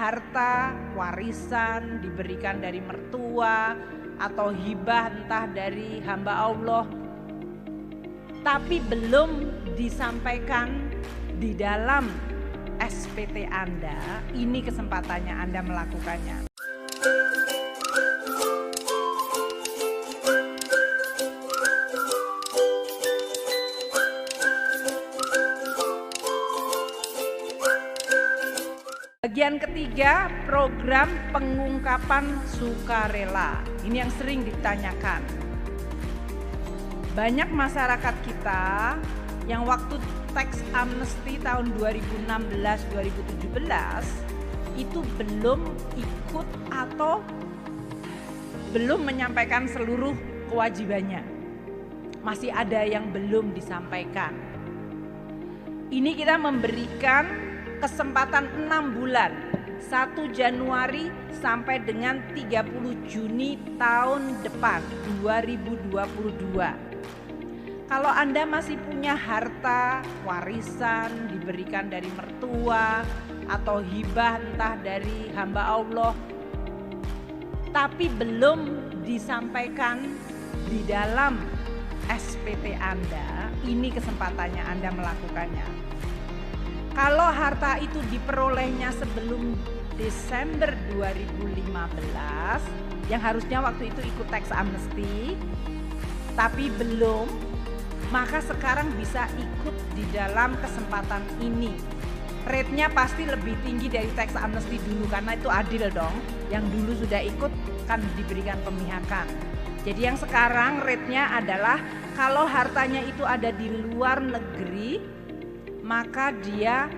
harta, warisan diberikan dari mertua atau hibah entah dari hamba Allah, tapi belum disampaikan di dalam SPT Anda, ini kesempatannya Anda melakukannya. Bagian ketiga, program pengungkapan sukarela. Ini yang sering ditanyakan. Banyak masyarakat kita yang waktu tax amnesty tahun 2016-2017 itu belum ikut atau belum menyampaikan seluruh kewajibannya. Masih ada yang belum disampaikan. Ini kita memberikan kesempatan 6 bulan, 1 Januari sampai dengan 30 Juni tahun depan 2022. Kalau Anda masih punya harta, warisan diberikan dari mertua atau hibah entah dari hamba Allah, tapi belum disampaikan di dalam SPT Anda, ini kesempatannya Anda melakukannya. Kalau harta itu diperolehnya sebelum Desember 2015, yang harusnya waktu itu ikut tax amnesty, tapi belum, maka sekarang bisa ikut di dalam kesempatan ini. Rate-nya pasti lebih tinggi dari tax amnesty dulu, karena itu adil dong. Yang dulu sudah ikut kan diberikan pemihakan. Jadi yang sekarang rate-nya adalah kalau hartanya itu ada di luar negeri, maka dia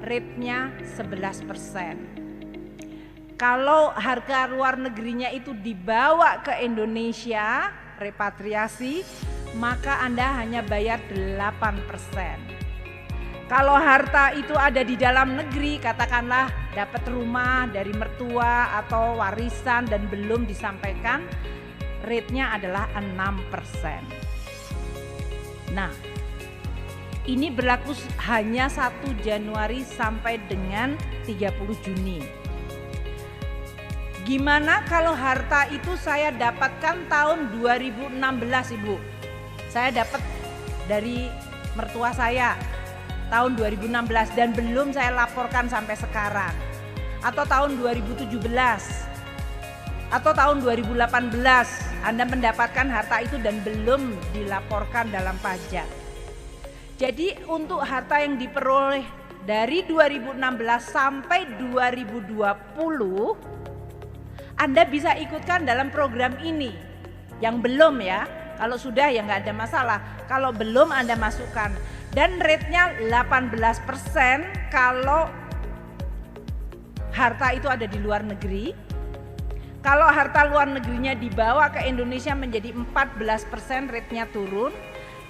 rate-nya 11%. Kalau harga luar negerinya itu dibawa ke Indonesia, repatriasi, maka Anda hanya bayar 8%. Kalau harta itu ada di dalam negeri, katakanlah dapat rumah dari mertua atau warisan dan belum disampaikan, rate-nya adalah 6%. Nah, ini berlaku hanya 1 Januari sampai dengan 30 Juni. Gimana kalau harta itu saya dapatkan tahun 2016, Ibu? Saya dapat dari mertua saya tahun 2016 dan belum saya laporkan sampai sekarang. Atau tahun 2017 atau tahun 2018 Anda mendapatkan harta itu dan belum dilaporkan dalam pajak. Jadi untuk harta yang diperoleh dari 2016 sampai 2020, Anda bisa ikutkan dalam program ini. Yang belum ya, kalau sudah ya nggak ada masalah. Kalau belum Anda masukkan. Dan rate-nya 18% kalau harta itu ada di luar negeri. Kalau harta luar negerinya dibawa ke Indonesia menjadi 14%, rate-nya turun.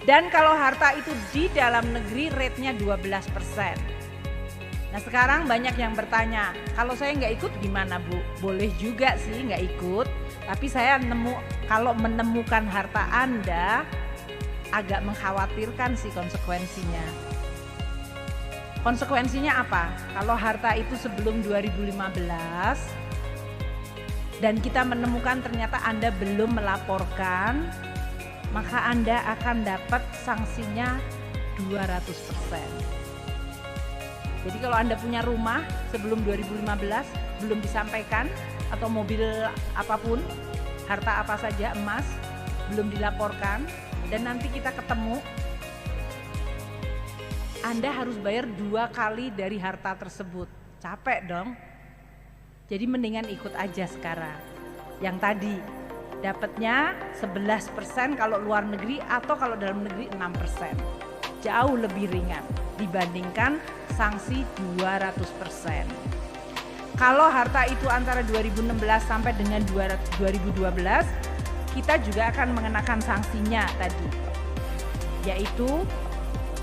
Dan kalau harta itu di dalam negeri rate-nya 12%. Nah sekarang banyak yang bertanya, kalau saya nggak ikut gimana Bu? Boleh juga sih nggak ikut, tapi saya kalau menemukan harta Anda agak mengkhawatirkan sih konsekuensinya. Konsekuensinya apa? Kalau harta itu sebelum 2015 dan kita menemukan ternyata Anda belum melaporkan, maka Anda akan dapat sanksinya 200%. Jadi kalau Anda punya rumah sebelum 2015 belum disampaikan, atau mobil apapun, harta apa saja, emas, belum dilaporkan, dan nanti kita ketemu, Anda harus bayar 2 kali dari harta tersebut. Capek dong. Jadi mendingan ikut aja sekarang. Yang tadi dapatnya 11% kalau luar negeri, atau kalau dalam negeri 6%. Jauh lebih ringan dibandingkan sanksi 200%. Kalau harta itu antara 2016 sampai dengan 2012, kita juga akan mengenakan sanksinya tadi, yaitu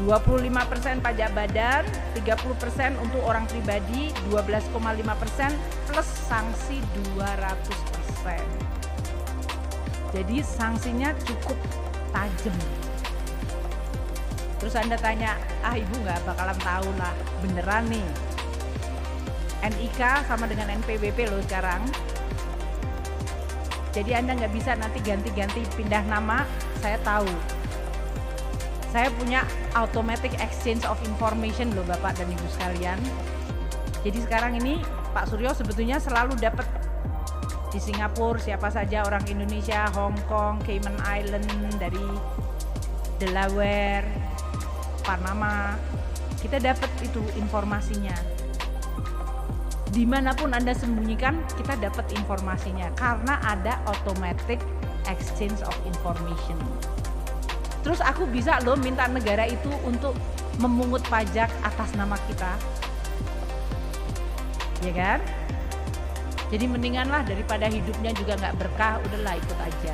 25% pajak badan, 30% untuk orang pribadi, 12,5% plus sanksi 200%. Jadi sanksinya cukup tajam. Terus Anda tanya, Ibu nggak bakalan tahu lah, beneran nih. NIK sama dengan NPWP loh sekarang. Jadi Anda nggak bisa nanti ganti-ganti pindah nama, saya tahu. Saya punya automatic exchange of information loh Bapak dan Ibu sekalian. Jadi sekarang ini Pak Suryo sebetulnya selalu dapat di Singapura siapa saja orang Indonesia, Hong Kong, Cayman Island, dari Delaware, Panama, kita dapat itu informasinya. Dimanapun Anda sembunyikan, kita dapat informasinya karena ada automatic exchange of information. Terus aku bisa loh minta negara itu untuk memungut pajak atas nama kita, ya kan? Jadi mendinganlah daripada hidupnya juga nggak berkah, udahlah ikut aja,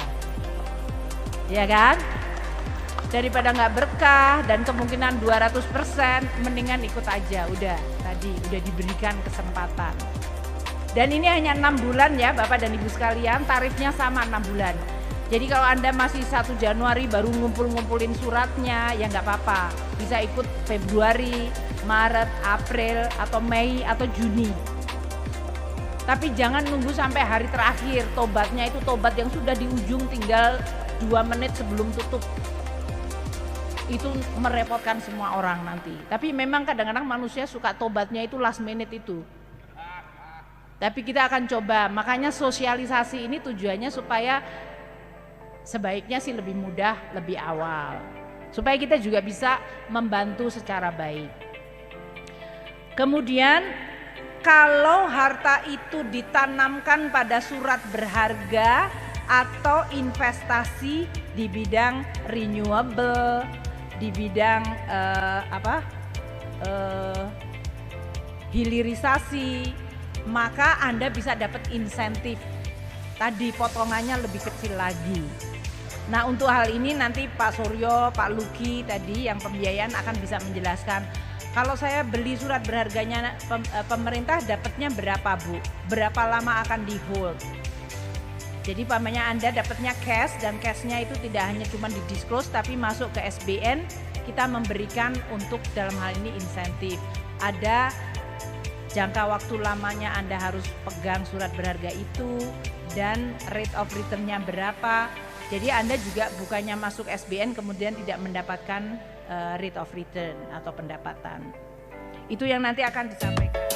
ya kan? Daripada nggak berkah dan kemungkinan 200%, mendingan ikut aja, udah diberikan kesempatan. Dan ini hanya 6 bulan ya Bapak dan Ibu sekalian, tarifnya sama 6 bulan. Jadi kalau Anda masih 1 Januari baru ngumpulin suratnya, ya nggak apa-apa, bisa ikut Februari, Maret, April, atau Mei, atau Juni. Tapi jangan nunggu sampai hari terakhir, tobatnya itu tobat yang sudah di ujung tinggal 2 menit sebelum tutup. Itu merepotkan semua orang nanti. Tapi memang kadang-kadang manusia suka tobatnya itu last minute itu. Tapi kita akan coba, makanya sosialisasi ini tujuannya supaya sebaiknya sih lebih mudah, lebih awal. Supaya kita juga bisa membantu secara baik. Kemudian kalau harta itu ditanamkan pada surat berharga atau investasi di bidang renewable, di bidang hilirisasi, maka Anda bisa dapat insentif. Tadi potongannya lebih kecil lagi. Nah untuk hal ini nanti Pak Suryo, Pak Luki tadi yang pembiayaan akan bisa menjelaskan. Kalau saya beli surat berharganya pemerintah dapatnya berapa Bu? Berapa lama akan di hold? Jadi pamannya Anda dapatnya cash dan cashnya itu tidak hanya cuma di-disclose tapi masuk ke SBN, kita memberikan untuk dalam hal ini insentif. Ada jangka waktu lamanya Anda harus pegang surat berharga itu dan rate of return-nya berapa. Jadi Anda juga bukannya masuk SBN kemudian tidak mendapatkan rate of return atau pendapatan. Itu yang nanti akan disampaikan.